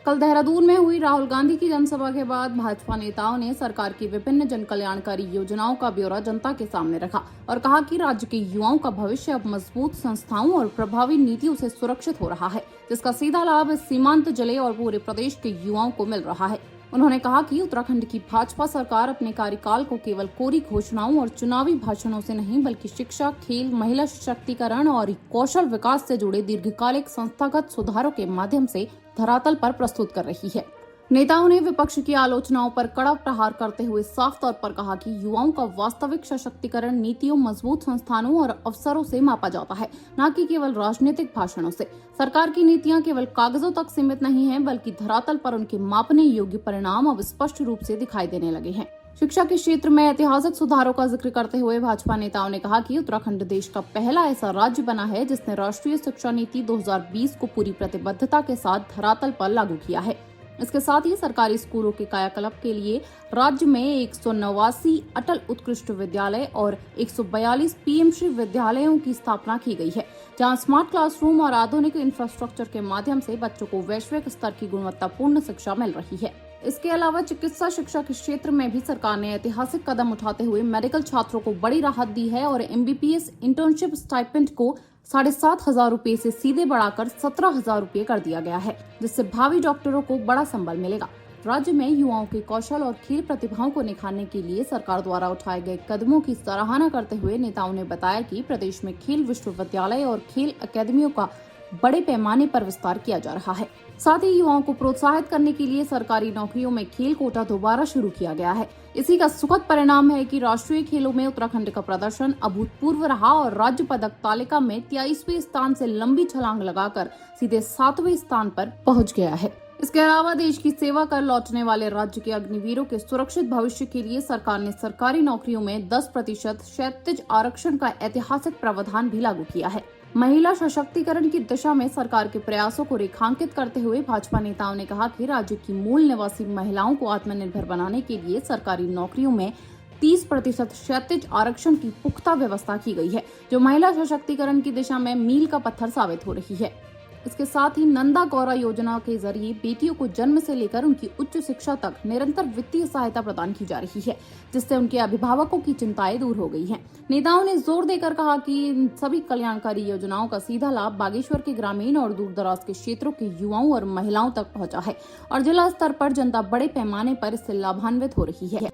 कल देहरादून में हुई राहुल गांधी की जनसभा के बाद भाजपा नेताओं ने सरकार की विभिन्न जन कल्याणकारी योजनाओं का ब्यौरा जनता के सामने रखा और कहा कि राज्य के युवाओं का भविष्य अब मजबूत संस्थाओं और प्रभावी नीतियों से सुरक्षित हो रहा है, जिसका सीधा लाभ सीमांत जिले और पूरे प्रदेश के युवाओं को मिल रहा है। उन्होंने कहा कि उत्तराखंड की भाजपा सरकार अपने कार्यकाल को केवल कोरी घोषणाओं और चुनावी भाषणों से नहीं, बल्कि शिक्षा, खेल, महिला सशक्तिकरण और कौशल विकास से जुड़े दीर्घकालिक संस्थागत सुधारों के माध्यम से धरातल पर प्रस्तुत कर रही है। नेताओं ने विपक्ष की आलोचनाओं पर कड़ा प्रहार करते हुए साफ तौर पर कहा कि युवाओं का वास्तविक सशक्तिकरण नीतियों, मजबूत संस्थानों और अवसरों से मापा जाता है, न कि केवल राजनीतिक भाषणों से। सरकार की नीतियां केवल कागजों तक सीमित नहीं है, बल्कि धरातल पर उनके मापने योग्य परिणाम अब स्पष्ट रूप से दिखाई देने लगे हैं। शिक्षा के क्षेत्र में ऐतिहासिक सुधारों का जिक्र करते हुए भाजपा नेताओं ने कहा कि उत्तराखंड देश का पहला ऐसा राज्य बना है जिसने राष्ट्रीय शिक्षा नीति 2020 को पूरी प्रतिबद्धता के साथ धरातल पर लागू किया है। इसके साथ ही सरकारी स्कूलों के कायाकल्प के लिए राज्य में 189 अटल उत्कृष्ट विद्यालय और 142 पीएमश्री विद्यालयों की स्थापना की गई है, जहां स्मार्ट क्लासरूम और आधुनिक इंफ्रास्ट्रक्चर के माध्यम से बच्चों को वैश्विक स्तर की गुणवत्तापूर्ण शिक्षा मिल रही है। इसके अलावा चिकित्सा शिक्षा के क्षेत्र में भी सरकार ने ऐतिहासिक कदम उठाते हुए मेडिकल छात्रों को बड़ी राहत दी है और एमबीबीएस इंटर्नशिप स्टाइपेंड को 7,500 रुपए से सीधे बढ़ाकर 17,000 रुपए कर दिया गया है, जिससे भावी डॉक्टरों को बड़ा संबल मिलेगा। राज्य में युवाओं के कौशल और खेल प्रतिभाओं को निखारने के लिए सरकार द्वारा उठाए गए कदमों की सराहना करते हुए नेताओं ने बताया कि प्रदेश में खेल विश्वविद्यालय और खेल अकादमियों का बड़े पैमाने पर विस्तार किया जा रहा है। साथ ही युवाओं को प्रोत्साहित करने के लिए सरकारी नौकरियों में खेल कोटा दोबारा शुरू किया गया है। इसी का सुखद परिणाम है कि राष्ट्रीय खेलों में उत्तराखंड का प्रदर्शन अभूतपूर्व रहा और राज्य पदक तालिका में 23वें स्थान से लंबी छलांग लगाकर सीधे 7वें स्थान पर पहुंच गया है। इसके अलावा देश की सेवा कर लौटने वाले राज्य के अग्निवीरों के सुरक्षित भविष्य के लिए सरकार ने सरकारी नौकरियों में 10% क्षैतिज आरक्षण का ऐतिहासिक प्रावधान भी लागू किया है। महिला सशक्तिकरण की दिशा में सरकार के प्रयासों को रेखांकित करते हुए भाजपा नेताओं ने कहा कि राज्य की मूल निवासी महिलाओं को आत्मनिर्भर बनाने के लिए सरकारी नौकरियों में 30% क्षैतिज आरक्षण की पुख्ता व्यवस्था की गई है, जो महिला सशक्तिकरण की दिशा में मील का पत्थर साबित हो रही है। इसके साथ ही नंदा गौरा योजना के जरिए बेटियों को जन्म से लेकर उनकी उच्च शिक्षा तक निरंतर वित्तीय सहायता प्रदान की जा रही है, जिससे उनके अभिभावकों की चिंताएं दूर हो गई हैं। नेताओं ने जोर देकर कहा कि इन सभी कल्याणकारी योजनाओं का सीधा लाभ बागेश्वर के ग्रामीण और दूरदराज के क्षेत्रों के युवाओं और महिलाओं तक पहुंचा है और जिला स्तर पर जनता बड़े पैमाने पर इससे लाभान्वित हो रही है।